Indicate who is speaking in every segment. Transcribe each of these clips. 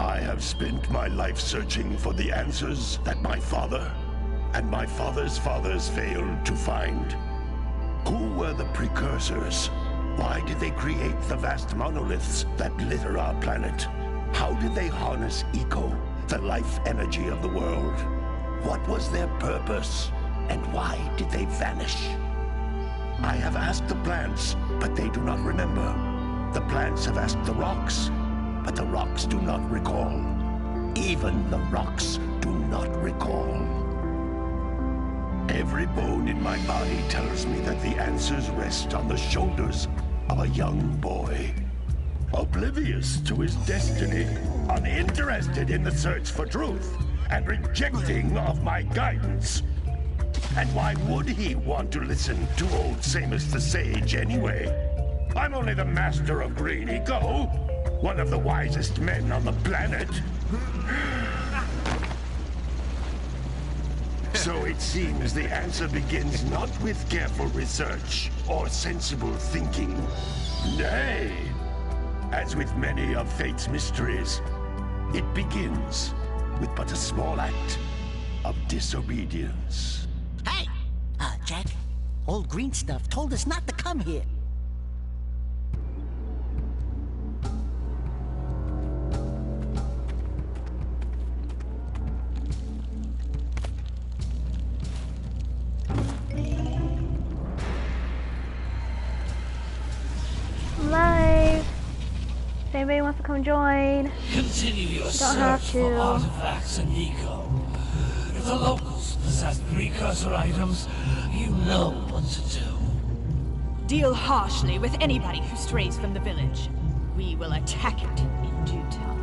Speaker 1: I have spent my life searching for the answers that my father and my father's fathers failed to find. Who were the precursors? Why did they create the vast monoliths that litter our planet? How did they harness eco, the life energy of the world? What was their purpose? And why did they vanish? I have asked the plants, but they do not remember. The plants have asked the rocks, but the rocks do not recall. Even the rocks do not recall. Every bone in my body tells me that the answers rest on the shoulders of a young boy. Oblivious to his destiny, uninterested in the search for truth, and rejecting of my guidance. And why would he want to listen to old Samus the Sage anyway? I'm only the master of green eco, one of the wisest men on the planet. So it seems the answer begins not with careful research or sensible thinking. Nay, as with many of fate's mysteries, it begins with but a small act of disobedience.
Speaker 2: Hey! Jak, old green stuff told us not to come here.
Speaker 3: Live. If anybody wants to come join,
Speaker 4: Continue your
Speaker 3: don't
Speaker 4: search
Speaker 3: have
Speaker 4: for
Speaker 3: to.
Speaker 4: artifacts and eco. If the locals possess precursor items, you know what to do.
Speaker 5: Deal harshly with anybody who strays from the village. We will attack it in due time.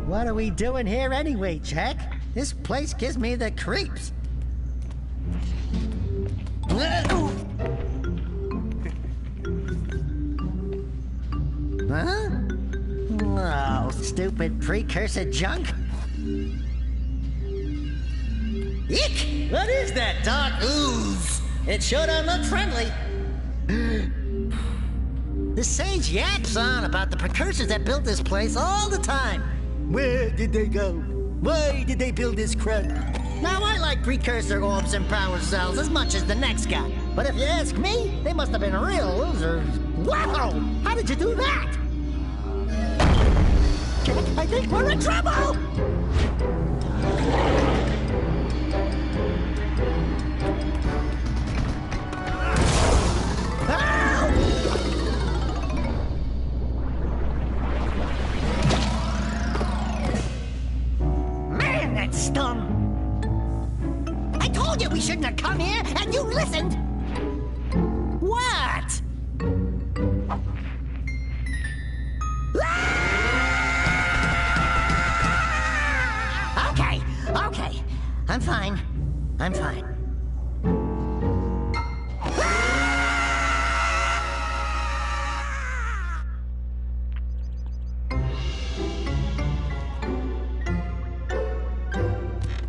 Speaker 2: What are we doing here anyway, Jak? This place gives me the creeps. Huh? Oh, stupid precursor junk. Eek! What is that dark ooze? It sure don't look friendly. The sage yaps on about the precursors that built this place all the time. Where did they go? Why did they build this crud? Now, I like precursor orbs and power cells as much as the next guy. But if you ask me, they must have been real losers. Wow! How did you do that? I think we're in trouble! Man, that stung! I told you we shouldn't have come here, and you listened! What? Okay. I'm fine.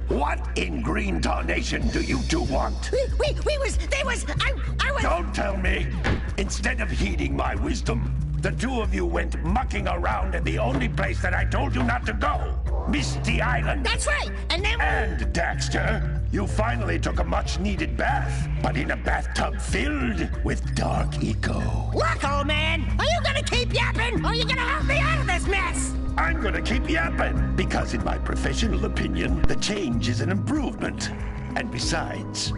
Speaker 1: What in green tarnation do you two want?
Speaker 2: I was...
Speaker 1: Don't tell me! Instead of heeding my wisdom, the two of you went mucking around in the only place that I told you not to go. Misty Island.
Speaker 2: That's right, and then...
Speaker 1: And, Dexter, you finally took a much-needed bath, but in a bathtub filled with dark eco.
Speaker 2: Look, old man, are you gonna keep yapping, or are you gonna help me out of this mess?
Speaker 1: I'm gonna keep yapping, because in my professional opinion, the change is an improvement. And besides,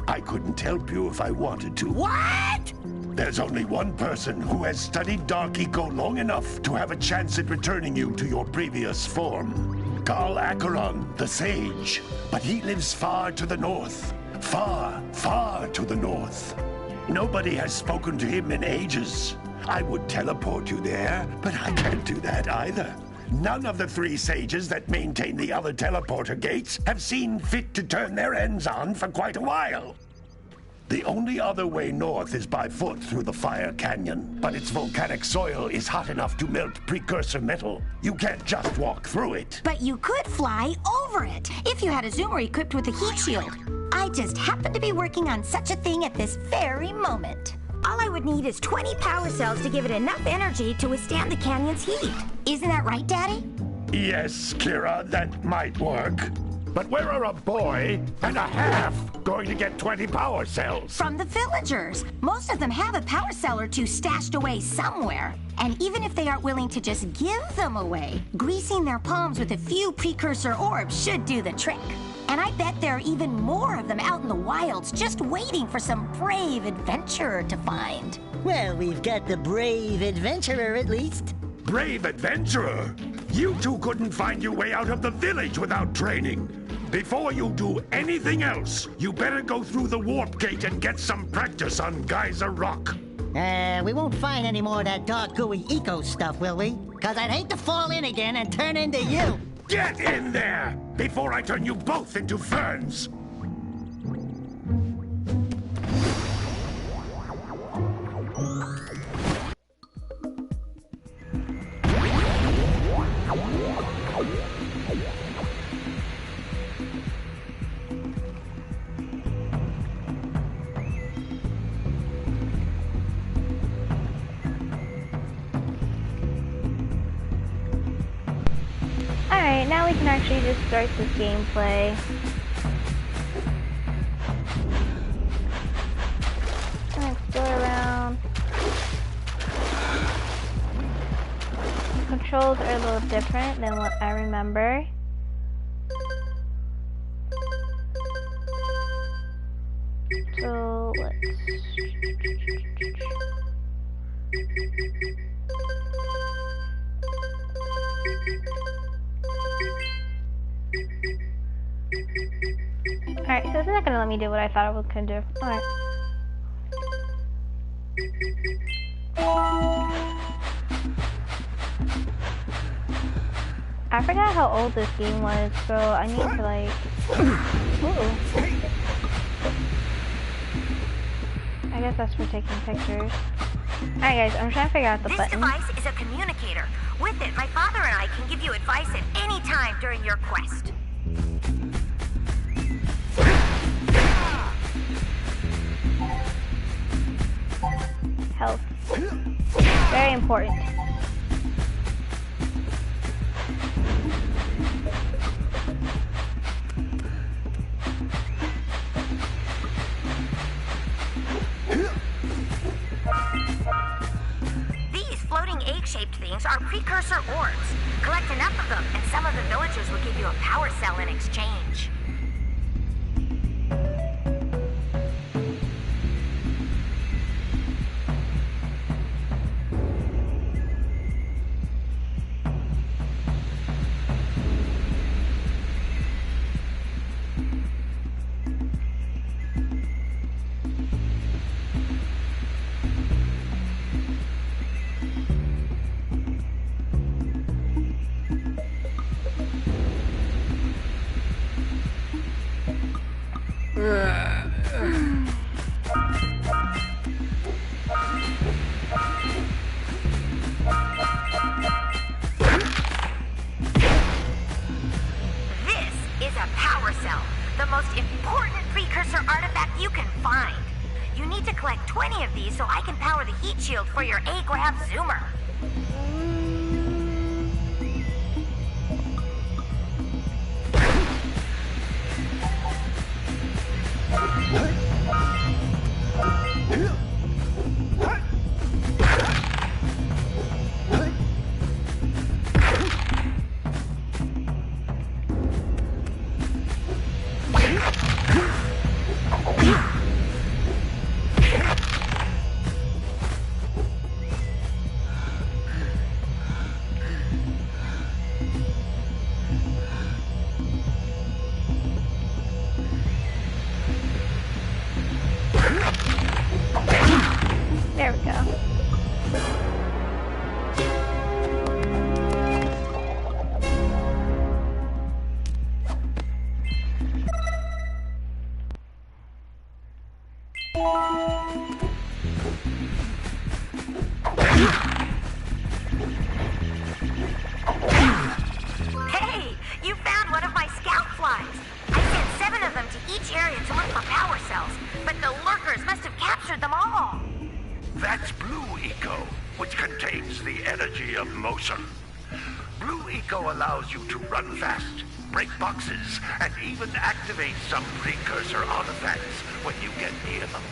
Speaker 1: I couldn't help you if I wanted to.
Speaker 2: What?
Speaker 1: There's only one person who has studied Dark Eco long enough to have a chance at returning you to your previous form. Carl Acheron, the Sage. But he lives far to the north. Far, far to the north. Nobody has spoken to him in ages. I would teleport you there, but I can't do that either. None of the 3 sages that maintain the other teleporter gates have seen fit to turn their ends on for quite a while. The only other way north is by foot through the Fire Canyon, but its volcanic soil is hot enough to melt precursor metal. You can't just walk through it.
Speaker 6: But you could fly over it, if you had a zoomer equipped with a heat shield. I just happen to be working on such a thing at this very moment. All I would need is 20 power cells to give it enough energy to withstand the canyon's heat. Isn't that right, Daddy?
Speaker 1: Yes, Kira, that might work. But where are a boy and a half going to get 20 power cells?
Speaker 6: From the villagers. Most of them have a power cell or 2 stashed away somewhere. And even if they aren't willing to just give them away, greasing their palms with a few precursor orbs should do the trick. And I bet there are even more of them out in the wilds just waiting for some brave adventurer to find.
Speaker 2: Well, we've got the brave adventurer at least.
Speaker 1: Brave adventurer? You two couldn't find your way out of the village without training. Before you do anything else, you better go through the warp gate and get some practice on Geyser Rock.
Speaker 2: We won't find any more of that dark gooey eco stuff, will we? Cause I'd hate to fall in again and turn into you.
Speaker 1: Get in there before I turn you both into ferns.
Speaker 3: Alright, now we can actually just start this gameplay. Let's go around. Controls are a little different than what I remember. So let's... Alright, so it's not gonna let me do what I thought it was gonna do. Alright. I forgot how old this game was, so I need to like... Ooh. I guess that's for taking pictures. Alright guys, I'm trying to figure out the button.
Speaker 6: This device is a communicator. With it, my father and I can give you advice at any time during your quest.
Speaker 3: Health. Very important.
Speaker 6: These floating egg-shaped things are precursor orbs. Collect enough of them, and some of the villagers will give you a power cell in exchange. The most important precursor artifact you can find. You need to collect 20 of these so I can power the heat shield for your A-Grab zoomer.
Speaker 1: energy of motion. Blue Eco allows you to run fast, break boxes, and even activate some precursor artifacts when you get near them.